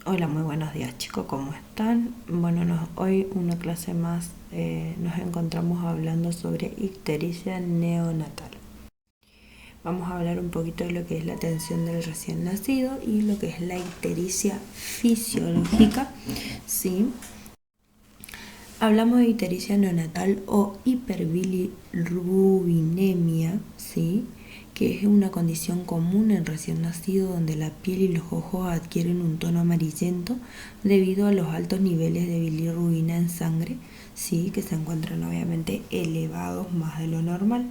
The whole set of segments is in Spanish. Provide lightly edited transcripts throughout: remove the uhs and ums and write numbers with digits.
Hola, muy buenos días chicos, ¿cómo están? Bueno, hoy una clase más nos encontramos hablando sobre ictericia neonatal. Vamos a hablar un poquito de lo que es la atención del recién nacido y lo que es la ictericia fisiológica, ¿sí? Hablamos de ictericia neonatal o hiperbilirrubinemia, ¿sí? Que es una condición común en recién nacido donde la piel y los ojos adquieren un tono amarillento debido a los altos niveles de bilirrubina en sangre, ¿sí? Que se encuentran obviamente elevados más de lo normal.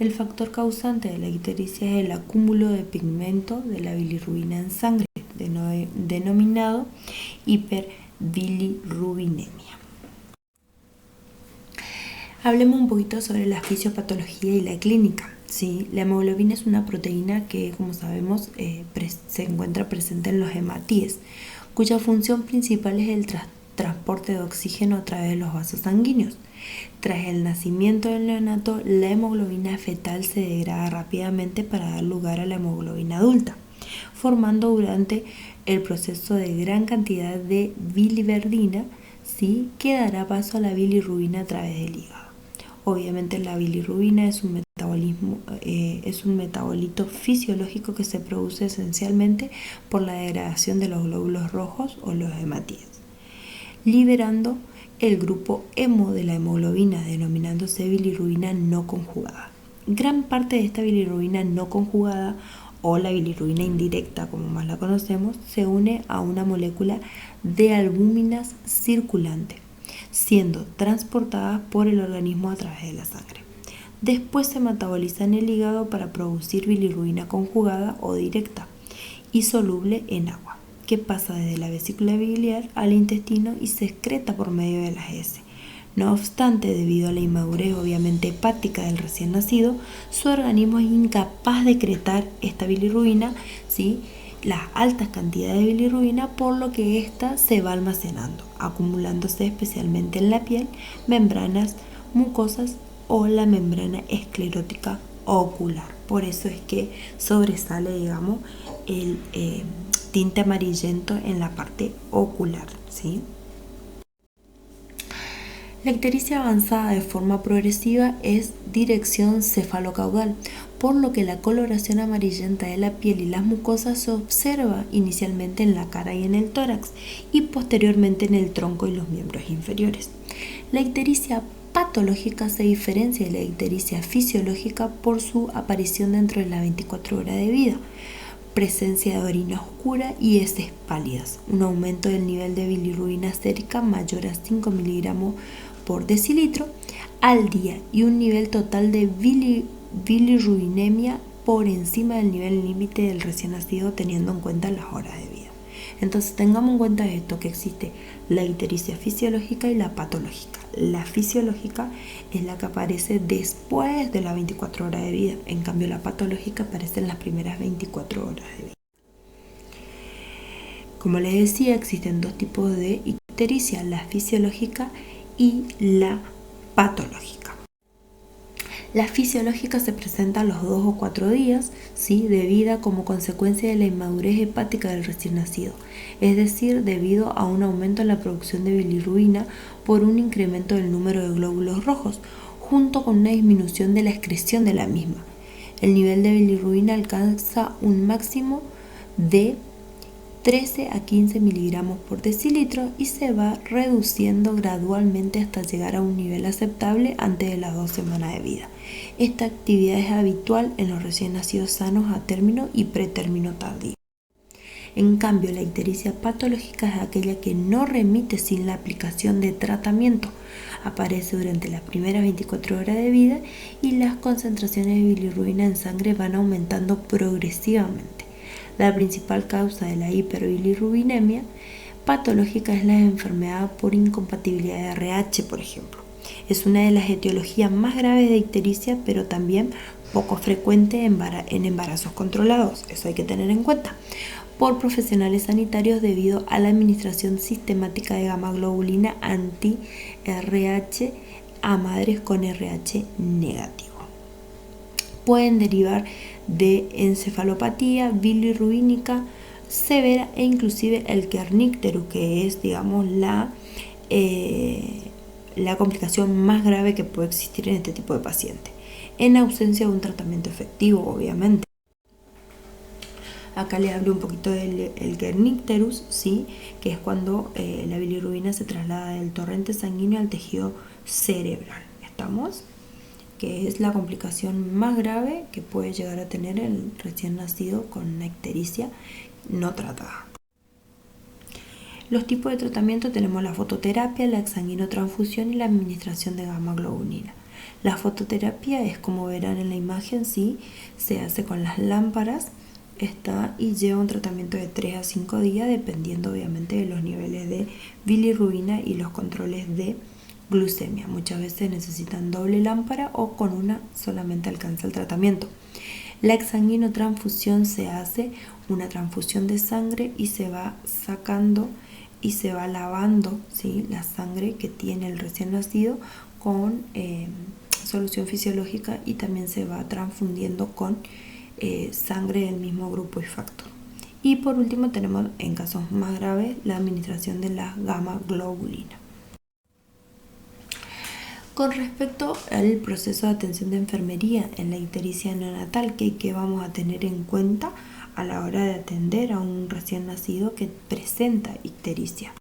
El factor causante de la ictericia es el acúmulo de pigmento de la bilirrubina en sangre, denominado hiperbilirrubinemia. Hablemos un poquito sobre la fisiopatología y la clínica. ¿Sí? La hemoglobina es una proteína que, como sabemos, se encuentra presente en los hematíes, cuya función principal es el transporte de oxígeno a través de los vasos sanguíneos. Tras el nacimiento del neonato, la hemoglobina fetal se degrada rápidamente para dar lugar a la hemoglobina adulta, formando durante el proceso de gran cantidad de biliverdina, ¿sí? Que dará paso a la bilirrubina a través del hígado. Obviamente la bilirrubina es un metabolito fisiológico que se produce esencialmente por la degradación de los glóbulos rojos o los hematíes, liberando el grupo hemo de la hemoglobina, denominándose bilirrubina no conjugada. Gran parte de esta bilirrubina no conjugada, o la bilirrubina indirecta como más la conocemos, se une a una molécula de albúminas circulante, siendo transportadas por el organismo a través de la sangre. Después se metaboliza en el hígado para producir bilirrubina conjugada o directa y soluble en agua, que pasa desde la vesícula biliar al intestino y se excreta por medio de las heces. No obstante, debido a la inmadurez obviamente hepática del recién nacido, su organismo es incapaz de excretar esta bilirrubina, ¿sí? Las altas cantidades de bilirrubina, por lo que ésta se va almacenando, acumulándose especialmente en la piel, membranas mucosas o la membrana esclerótica ocular. Por eso es que sobresale, digamos, el tinte amarillento en la parte ocular, ¿sí? La ictericia avanzada de forma progresiva es dirección cefalocaudal, por lo que la coloración amarillenta de la piel y las mucosas se observa inicialmente en la cara y en el tórax y posteriormente en el tronco y los miembros inferiores. La ictericia patológica se diferencia de la ictericia fisiológica por su aparición dentro de las 24 horas de vida, presencia de orina oscura y heces pálidas, un aumento del nivel de bilirrubina sérica mayor a 5 miligramos por decilitro al día y un nivel total de bilirrubinemia por encima del nivel límite del recién nacido, teniendo en cuenta las horas de vida. Entonces tengamos en cuenta esto, que existe la ictericia fisiológica y la patológica. La fisiológica es la que aparece después de las 24 horas de vida, en cambio la patológica aparece en las primeras 24 horas de vida. Como les decía, existen dos tipos de ictericia, la fisiológica y la patológica. La fisiológica se presenta a los 2 o 4 días, ¿sí? De vida como consecuencia de la inmadurez hepática del recién nacido, es decir, debido a un aumento en la producción de bilirrubina por un incremento del número de glóbulos rojos, junto con una disminución de la excreción de la misma. El nivel de bilirrubina alcanza un máximo de 13 a 15 miligramos por decilitro y se va reduciendo gradualmente hasta llegar a un nivel aceptable antes de las 2 semanas de vida. Esta actividad es habitual en los recién nacidos sanos a término y pretérmino tardío. En cambio, la ictericia patológica es aquella que no remite sin la aplicación de tratamiento. Aparece durante las primeras 24 horas de vida y las concentraciones de bilirrubina en sangre van aumentando progresivamente. La principal causa de la hiperbilirrubinemia patológica es la enfermedad por incompatibilidad de RH, por ejemplo. Es una de las etiologías más graves de ictericia, pero también poco frecuente en embarazos controlados. Eso hay que tener en cuenta. Por profesionales sanitarios debido a la administración sistemática de gamma-globulina anti-RH a madres con RH negativo. Pueden derivar de encefalopatía bilirrubínica, severa e inclusive el kernicterus, que es, digamos, la complicación más grave que puede existir en este tipo de paciente, en ausencia de un tratamiento efectivo, obviamente. Acá le hablo un poquito del kernicterus, ¿sí? Que es cuando la bilirrubina se traslada del torrente sanguíneo al tejido cerebral. ¿Estamos? Que es la complicación más grave que puede llegar a tener el recién nacido con una ictericia no tratada. Los tipos de tratamiento tenemos la fototerapia, la exsanguinotransfusión y la administración de gamma globulina. La fototerapia es, como verán en la imagen, ¿sí? Se hace con las lámparas y lleva un tratamiento de 3 a 5 días, dependiendo obviamente de los niveles de bilirrubina y los controles de glucemia. Muchas veces necesitan doble lámpara o con una solamente alcanza el tratamiento. La exsanguinotransfusión se hace una transfusión de sangre y se va sacando y se va lavando, ¿sí?, la sangre que tiene el recién nacido con solución fisiológica, y también se va transfundiendo con sangre del mismo grupo y factor. Y por último tenemos, en casos más graves, la administración de la gamma globulina. Con respecto al proceso de atención de enfermería en la ictericia neonatal, ¿qué vamos a tener en cuenta a la hora de atender a un recién nacido que presenta ictericia?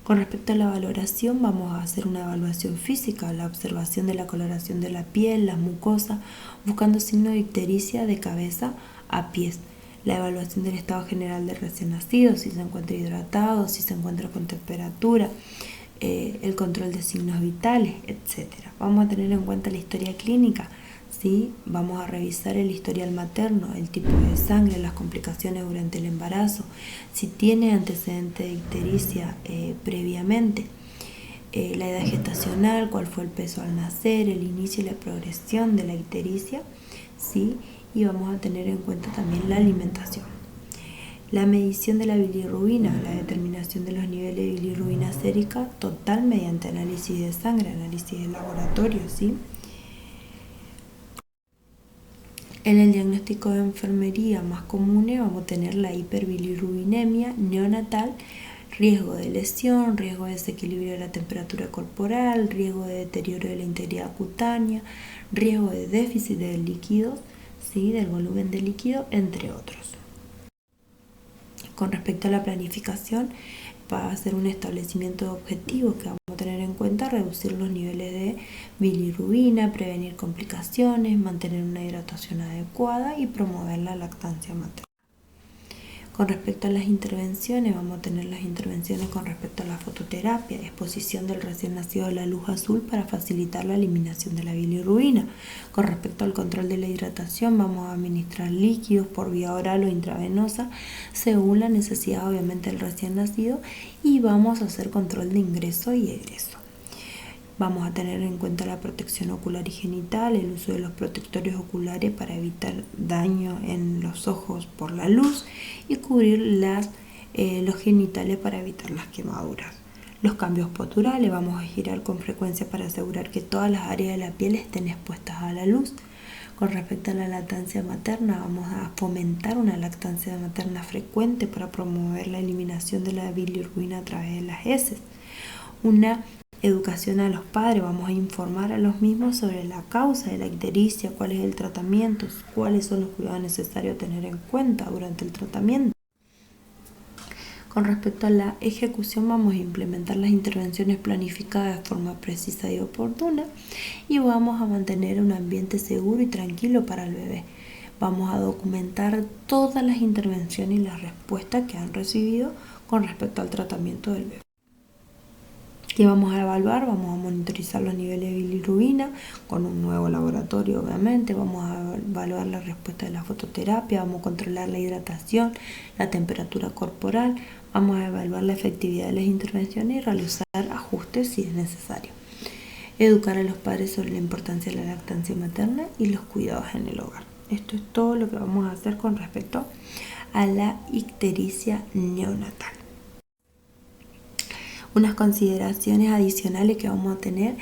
Con respecto a la valoración, vamos a hacer una evaluación física, la observación de la coloración de la piel, las mucosas, buscando signos de ictericia de cabeza a pies. La evaluación del estado general del recién nacido, si se encuentra hidratado, si se encuentra con temperatura, el control de signos vitales, etc. Vamos a tener en cuenta la historia clínica, ¿sí? Vamos a revisar el historial materno, el tipo de sangre, las complicaciones durante el embarazo, si tiene antecedente de ictericia previamente, la edad gestacional, cuál fue el peso al nacer, el inicio y la progresión de la ictericia, ¿sí? Y vamos a tener en cuenta también la alimentación. La medición de la bilirrubina, la determinación de los niveles de bilirrubina sérica total mediante análisis de sangre, análisis de laboratorio, ¿sí? En el diagnóstico de enfermería más comunes vamos a tener la hiperbilirrubinemia neonatal, riesgo de lesión, riesgo de desequilibrio de la temperatura corporal, riesgo de deterioro de la integridad cutánea, riesgo de déficit de líquidos, ¿sí?, del volumen de líquido, entre otros. Con respecto a la planificación, va a ser un establecimiento de objetivos que vamos a tener en cuenta: reducir los niveles de bilirrubina, prevenir complicaciones, mantener una hidratación adecuada y promover la lactancia materna. Con respecto a las intervenciones, vamos a tener las intervenciones con respecto a la fototerapia, exposición del recién nacido a la luz azul para facilitar la eliminación de la bilirrubina. Con respecto al control de la hidratación, vamos a administrar líquidos por vía oral o intravenosa según la necesidad obviamente del recién nacido, y vamos a hacer control de ingreso y egreso. Vamos a tener en cuenta la protección ocular y genital, el uso de los protectores oculares para evitar daño en los ojos por la luz, y cubrir los genitales para evitar las quemaduras. Los cambios posturales, vamos a girar con frecuencia para asegurar que todas las áreas de la piel estén expuestas a la luz. Con respecto a la lactancia materna, vamos a fomentar una lactancia materna frecuente para promover la eliminación de la bilirrubina a través de las heces. Una educación a los padres, vamos a informar a los mismos sobre la causa de la ictericia, cuál es el tratamiento, cuáles son los cuidados necesarios a tener en cuenta durante el tratamiento. Con respecto a la ejecución, vamos a implementar las intervenciones planificadas de forma precisa y oportuna, y vamos a mantener un ambiente seguro y tranquilo para el bebé. Vamos a documentar todas las intervenciones y las respuestas que han recibido con respecto al tratamiento del bebé. ¿Qué vamos a evaluar? Vamos a monitorizar los niveles de bilirrubina con un nuevo laboratorio, obviamente. Vamos a evaluar la respuesta de la fototerapia, vamos a controlar la hidratación, la temperatura corporal, vamos a evaluar la efectividad de las intervenciones y realizar ajustes si es necesario. Educar a los padres sobre la importancia de la lactancia materna y los cuidados en el hogar. Esto es todo lo que vamos a hacer con respecto a la ictericia neonatal. Unas consideraciones adicionales que vamos a tener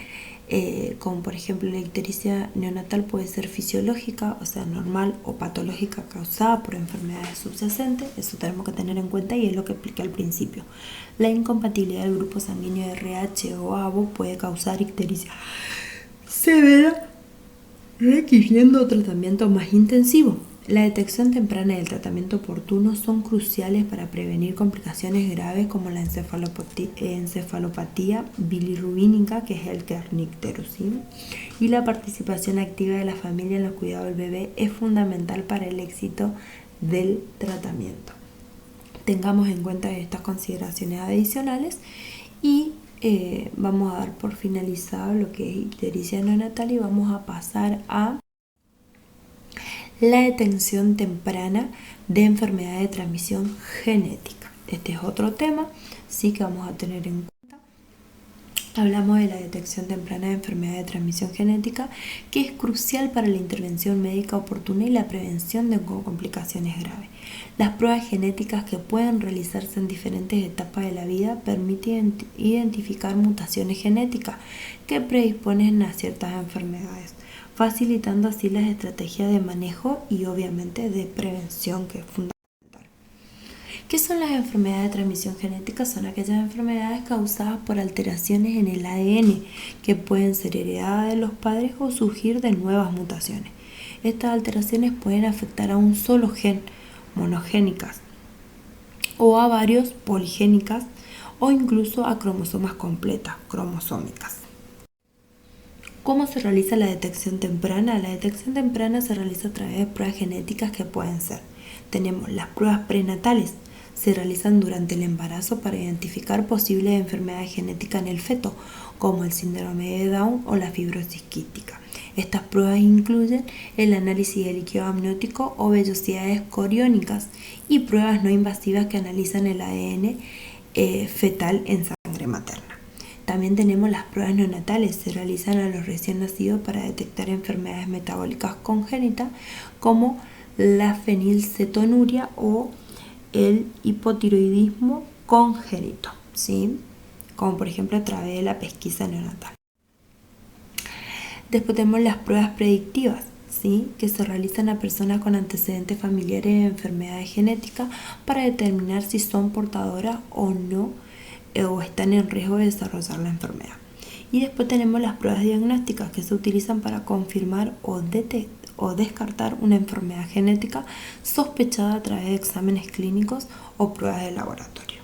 como por ejemplo la ictericia neonatal puede ser fisiológica, o sea normal, o patológica causada por enfermedades subyacentes. Eso tenemos que tener en cuenta y es lo que expliqué al principio. La incompatibilidad del grupo sanguíneo de RH o ABO puede causar ictericia severa, requiriendo tratamiento más intensivo. La detección temprana y el tratamiento oportuno son cruciales para prevenir complicaciones graves como la encefalopatía bilirrubínica, que es el kernicterus, ¿sí? Y la participación activa de la familia en los cuidados del bebé es fundamental para el éxito del tratamiento. Tengamos en cuenta estas consideraciones adicionales y vamos a dar por finalizado lo que es ictericia neonatal y vamos a pasar a la detección temprana de enfermedades de transmisión genética. Este es otro tema, sí, que vamos a tener en cuenta. Hablamos de la detección temprana de enfermedades de transmisión genética, que es crucial para la intervención médica oportuna y la prevención de complicaciones graves. Las pruebas genéticas, que pueden realizarse en diferentes etapas de la vida, permiten identificar mutaciones genéticas que predisponen a ciertas enfermedades, facilitando así las estrategias de manejo y obviamente de prevención, que es fundamental. ¿Qué son las enfermedades de transmisión genética? Son aquellas enfermedades causadas por alteraciones en el ADN que pueden ser heredadas de los padres o surgir de nuevas mutaciones. Estas alteraciones pueden afectar a un solo gen, monogénicas, o a varios, poligénicas, o incluso a cromosomas completas, cromosómicas. ¿Cómo se realiza la detección temprana? La detección temprana se realiza a través de pruebas genéticas que pueden ser. Tenemos las pruebas prenatales. Se realizan durante el embarazo para identificar posibles enfermedades genéticas en el feto, como el síndrome de Down o la fibrosis quística. Estas pruebas incluyen el análisis de líquido amniótico o vellosidades coriónicas y pruebas no invasivas que analizan el ADN fetal en sangre materna. También tenemos las pruebas neonatales. Se realizan a los recién nacidos para detectar enfermedades metabólicas congénitas como la fenilcetonuria o el hipotiroidismo congénito, ¿sí? Como por ejemplo a través de la pesquisa neonatal. Después tenemos las pruebas predictivas, ¿sí? Que se realizan a personas con antecedentes familiares de enfermedades genéticas para determinar si son portadoras o no, o están en riesgo de desarrollar la enfermedad. Y después tenemos las pruebas diagnósticas, que se utilizan para confirmar o descartar una enfermedad genética sospechada a través de exámenes clínicos o pruebas de laboratorio.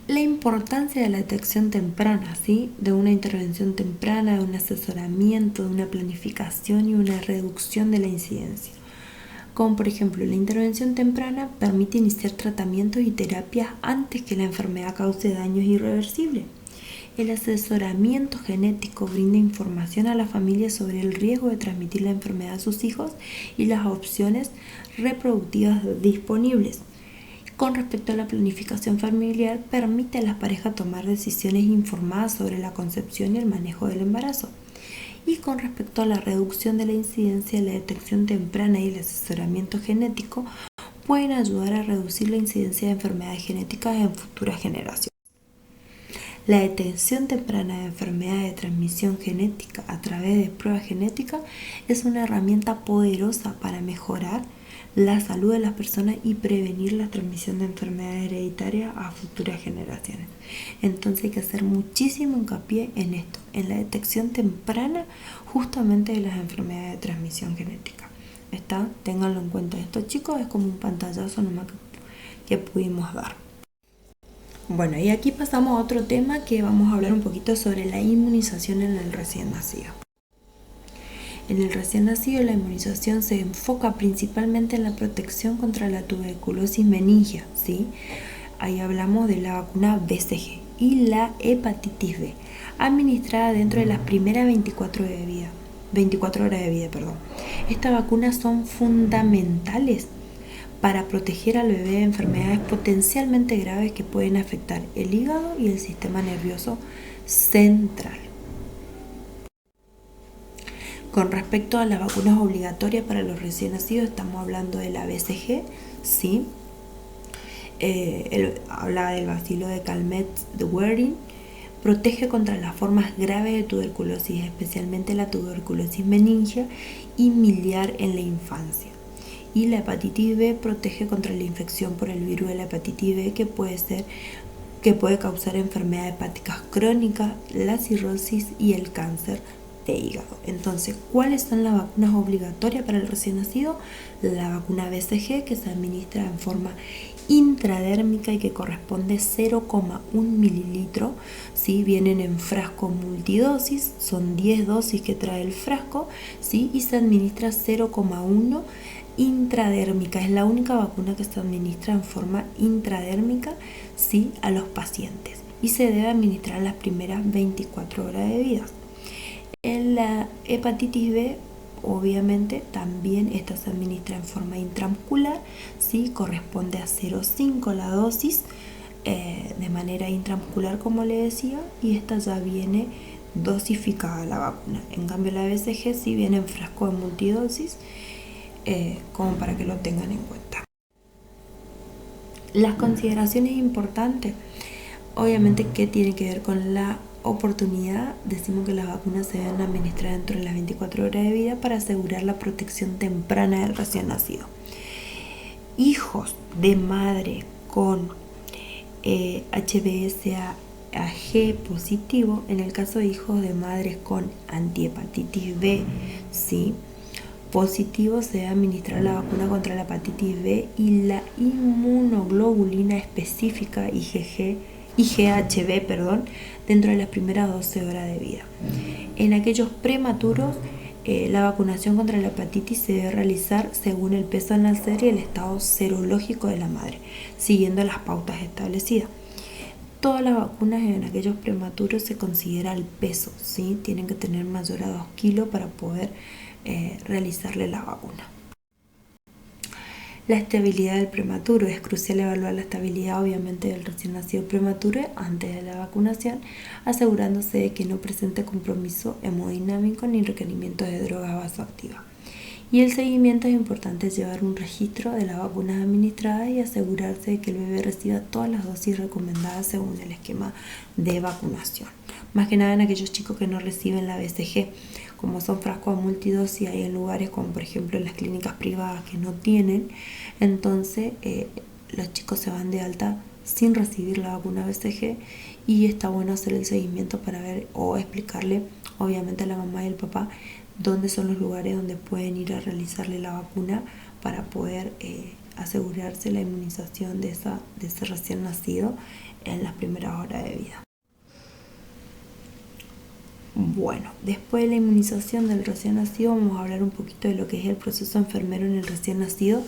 La importancia de la detección temprana, ¿sí? De una intervención temprana, de un asesoramiento, de una planificación y una reducción de la incidencia. Como por ejemplo, la intervención temprana permite iniciar tratamientos y terapias antes que la enfermedad cause daños irreversibles. El asesoramiento genético brinda información a la familia sobre el riesgo de transmitir la enfermedad a sus hijos y las opciones reproductivas disponibles. Con respecto a la planificación familiar, permite a las parejas tomar decisiones informadas sobre la concepción y el manejo del embarazo. Y con respecto a la reducción de la incidencia, la detección temprana y el asesoramiento genético pueden ayudar a reducir la incidencia de enfermedades genéticas en futuras generaciones. La detección temprana de enfermedades de transmisión genética a través de pruebas genéticas es una herramienta poderosa para mejorar la salud de las personas y prevenir la transmisión de enfermedades hereditarias a futuras generaciones. Entonces hay que hacer muchísimo hincapié en esto, en la detección temprana justamente de las enfermedades de transmisión genética. Ténganlo en cuenta. Esto, chicos, es como un pantallazo nomás que pudimos dar. Bueno, y aquí pasamos a otro tema, que vamos a hablar un poquito sobre la inmunización en el recién nacido. En el recién nacido, la inmunización se enfoca principalmente en la protección contra la tuberculosis meningia, ¿sí? Ahí hablamos de la vacuna BCG y la hepatitis B, administrada dentro de las primeras 24 horas de vida. Estas vacunas son fundamentales para proteger al bebé de enfermedades potencialmente graves que pueden afectar el hígado y el sistema nervioso central. Con respecto a las vacunas obligatorias para los recién nacidos, estamos hablando de la BCG, ¿sí? Habla del bacilo de Calmette-Guerin, Protege contra las formas graves de tuberculosis, especialmente la tuberculosis meningia y miliar en la infancia. Y la hepatitis B protege contra la infección por el virus de la hepatitis B que puede causar enfermedades hepáticas crónicas, la cirrosis y el cáncer de hígado. Entonces, ¿cuáles son las vacunas obligatorias para el recién nacido? La vacuna BCG, que se administra en forma intradérmica y que corresponde 0,1 mililitro, ¿sí? Vienen en frasco multidosis, son 10 dosis que trae el frasco, ¿sí? Y se administra 0,1 intradérmica. Es la única vacuna que se administra en forma intradérmica, ¿sí? A los pacientes, y se debe administrar las primeras 24 horas de vida. En la hepatitis B, obviamente, también esta se administra en forma intramuscular, ¿sí? Corresponde a 0,5 la dosis, de manera intramuscular, como le decía, y esta ya viene dosificada la vacuna. En cambio, la BCG sí viene en frasco de multidosis, como para que lo tengan en cuenta. Las consideraciones importantes, obviamente, que tiene que ver con la oportunidad. Decimos que las vacunas se deben administrar dentro de las 24 horas de vida para asegurar la protección temprana del recién nacido. Hijos de madre con HBsAg positivo, en el caso de hijos de madres con antihepatitis B, ¿sí?, positivo, se debe administrar la vacuna contra la hepatitis B y la inmunoglobulina específica IgHB, dentro de las primeras 12 horas de vida. En aquellos prematuros, la vacunación contra la hepatitis se debe realizar según el peso al nacer y el estado serológico de la madre, siguiendo las pautas establecidas. Todas las vacunas en aquellos prematuros se considera el peso, ¿sí? Tienen que tener mayor a 2 kilos para poder realizarle la vacuna. La estabilidad del prematuro. Es crucial evaluar la estabilidad, obviamente, del recién nacido prematuro antes de la vacunación, asegurándose de que no presente compromiso hemodinámico ni requerimiento de drogas vasoactivas. Y el seguimiento: es importante llevar un registro de las vacunas administradas y asegurarse de que el bebé reciba todas las dosis recomendadas según el esquema de vacunación. Más que nada en aquellos chicos que no reciben la BCG, como son frascos multidosis, hay en lugares como por ejemplo en las clínicas privadas que no tienen, entonces los chicos se van de alta sin recibir la vacuna BCG, y está bueno hacer el seguimiento para ver o explicarle, obviamente, a la mamá y al papá dónde son los lugares donde pueden ir a realizarle la vacuna para poder asegurarse la inmunización de ese recién nacido en las primeras horas de vida. Bueno, después de la inmunización del recién nacido, vamos a hablar un poquito de lo que es el proceso enfermero en el recién nacido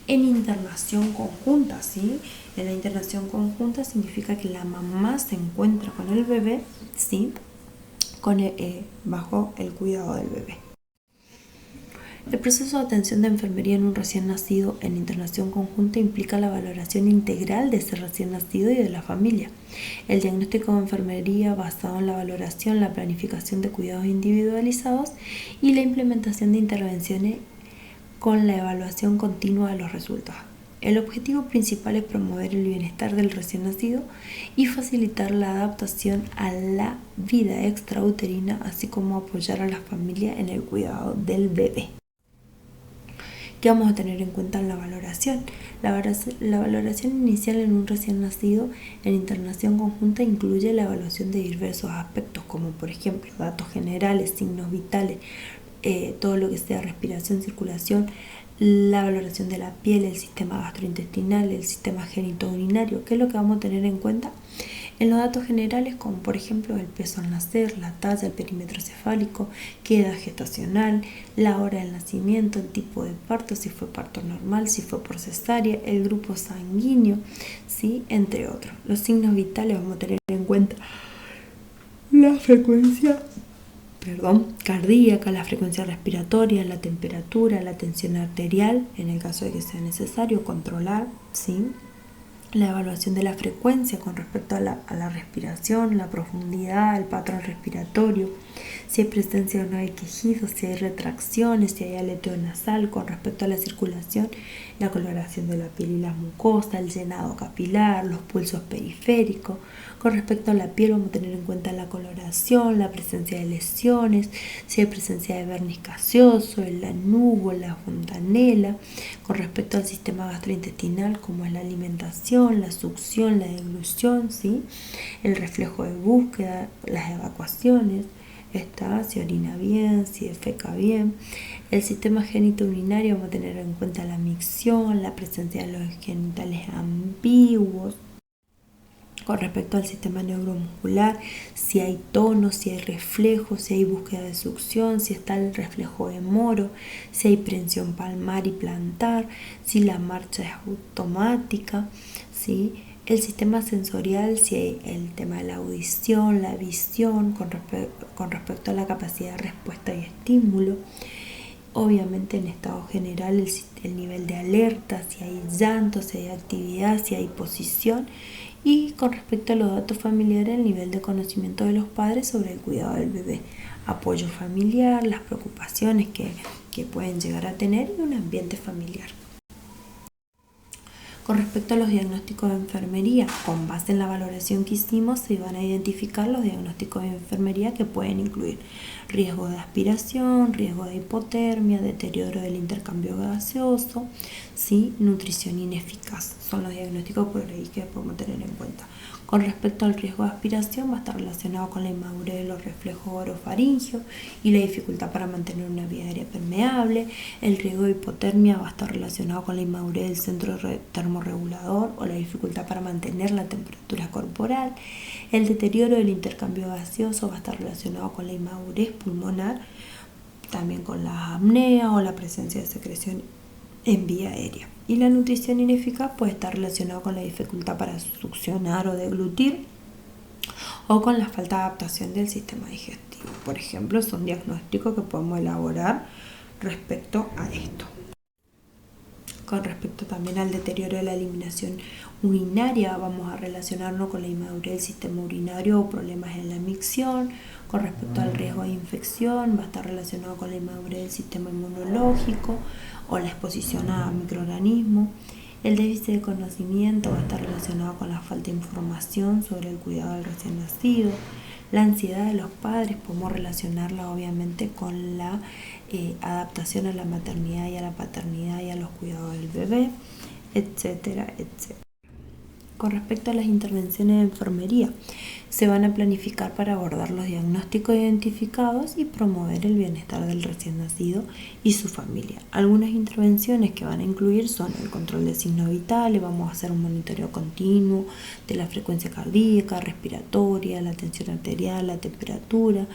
en internación conjunta, ¿sí? En la internación conjunta significa que la mamá se encuentra con el bebé, ¿sí?, bajo el cuidado del bebé. El proceso de atención de enfermería en un recién nacido en internación conjunta implica la valoración integral de ese recién nacido y de la familia. El diagnóstico de enfermería basado en la valoración, la planificación de cuidados individualizados y la implementación de intervenciones con la evaluación continua de los resultados. El objetivo principal es promover el bienestar del recién nacido y facilitar la adaptación a la vida extrauterina, así como apoyar a la familia en el cuidado del bebé. ¿Qué vamos a tener en cuenta en la valoración? La valoración inicial en un recién nacido en internación conjunta incluye la evaluación de diversos aspectos, como por ejemplo datos generales, signos vitales, todo lo que sea respiración, circulación, la valoración de la piel, el sistema gastrointestinal, el sistema genitourinario. ¿Qué es lo que vamos a tener en cuenta? En los datos generales, como por ejemplo el peso al nacer, la talla, el perímetro cefálico, qué edad gestacional, la hora del nacimiento, el tipo de parto, si fue parto normal, si fue por cesárea, el grupo sanguíneo, ¿sí?, entre otros. Los signos vitales, vamos a tener en cuenta la frecuencia cardíaca, la frecuencia respiratoria, la temperatura, la tensión arterial, en el caso de que sea necesario controlar, ¿sí?, la evaluación de la frecuencia con respecto a la respiración, la profundidad, el patrón respiratorio, si hay presencia o no hay quejidos, si hay retracciones, si hay aleteo nasal. Con respecto a la circulación, la coloración de la piel y las mucosas, el llenado capilar, los pulsos periféricos. Con respecto a la piel, vamos a tener en cuenta la coloración, la presencia de lesiones, si hay presencia de verniz gaseoso, el lanugo, la fontanela. Con respecto al sistema gastrointestinal, como es la alimentación, la succión, la deglución, ¿sí? El reflejo de búsqueda, las evacuaciones, si orina bien, si defeca bien. El sistema genitourinario, vamos a tener en cuenta la micción, la presencia de los genitales ambiguos. Con respecto al sistema neuromuscular, si hay tono, si hay reflejo, si hay búsqueda de succión, si está el reflejo de Moro, si hay prensión palmar y plantar, si la marcha es automática, ¿sí? El sistema sensorial, si hay el tema de la audición, la visión, con respecto a la capacidad de respuesta y estímulo. Obviamente en estado general el nivel de alerta, si hay llanto, si hay actividad, si hay posición. Y con respecto a los datos familiares, el nivel de conocimiento de los padres sobre el cuidado del bebé, apoyo familiar, las preocupaciones que pueden llegar a tener y un ambiente familiar. Con respecto a los diagnósticos de enfermería, con base en la valoración que hicimos, se van a identificar los diagnósticos de enfermería que pueden incluir riesgo de aspiración, riesgo de hipotermia, deterioro del intercambio gaseoso, ¿sí? Nutrición ineficaz. Son los diagnósticos por ahí que podemos tener en cuenta. Con respecto al riesgo de aspiración, va a estar relacionado con la inmadurez de los reflejos orofaringeos y la dificultad para mantener una vía aérea permeable. El riesgo de hipotermia va a estar relacionado con la inmadurez del centro termorregulador o la dificultad para mantener la temperatura corporal. El deterioro del intercambio gaseoso va a estar relacionado con la inmadurez pulmonar, también con la apnea o la presencia de secreción en vía aérea. Y la nutrición ineficaz puede estar relacionada con la dificultad para succionar o deglutir o con la falta de adaptación del sistema digestivo. Por ejemplo, son diagnósticos que podemos elaborar respecto a esto. Con respecto también al deterioro de la eliminación urinaria, vamos a relacionarnos con la inmadurez del sistema urinario o problemas en la micción. Con respecto al riesgo de infección, va a estar relacionado con la inmadurez del sistema inmunológico o la exposición a microorganismos. El déficit de conocimiento va a estar relacionado con la falta de información sobre el cuidado del recién nacido. La ansiedad de los padres podemos relacionarla obviamente con la adaptación a la maternidad y a la paternidad y a los cuidados del bebé, etcétera, etcétera. Con respecto a las intervenciones de enfermería, se van a planificar para abordar los diagnósticos identificados y promover el bienestar del recién nacido y su familia. Algunas intervenciones que van a incluir son el control de signos vitales, vamos a hacer un monitoreo continuo de la frecuencia cardíaca, respiratoria, la tensión arterial, la temperatura.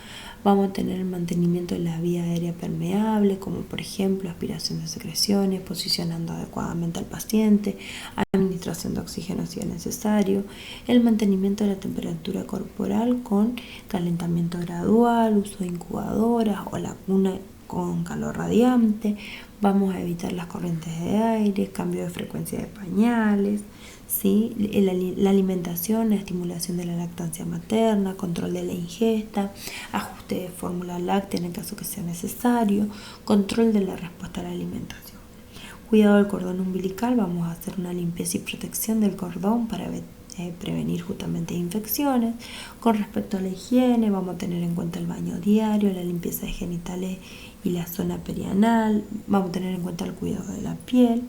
Vamos a tener el mantenimiento de la vía aérea permeable, como por ejemplo aspiración de secreciones, posicionando adecuadamente al paciente, administración de oxígeno si es necesario, el mantenimiento de la temperatura corporal con calentamiento gradual, uso de incubadoras o la cuna con calor radiante. Vamos a evitar las corrientes de aire, cambio de frecuencia de pañales, ¿sí? La alimentación, la estimulación de la lactancia materna, control de la ingesta, ajuste de fórmula láctea en el caso que sea necesario, control de la respuesta a la alimentación. Cuidado del cordón umbilical, vamos a hacer una limpieza y protección del cordón para prevenir justamente infecciones. Con respecto a la higiene, vamos a tener en cuenta el baño diario, la limpieza de genitales y la zona perianal, vamos a tener en cuenta el cuidado de la piel.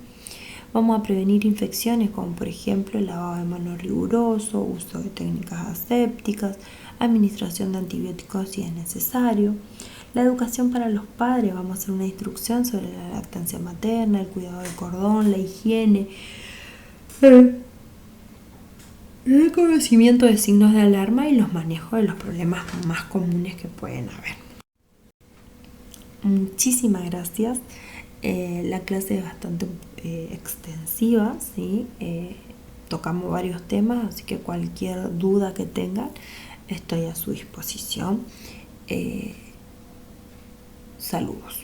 Vamos a prevenir infecciones como por ejemplo el lavado de manos riguroso, uso de técnicas asépticas, administración de antibióticos si es necesario. La educación para los padres, vamos a hacer una instrucción sobre la lactancia materna, el cuidado del cordón, la higiene, el conocimiento de signos de alarma y los manejos de los problemas más comunes que pueden haber. Muchísimas gracias. La clase es bastante extensiva, ¿sí? Tocamos varios temas, así que cualquier duda que tengan estoy a su disposición. Saludos.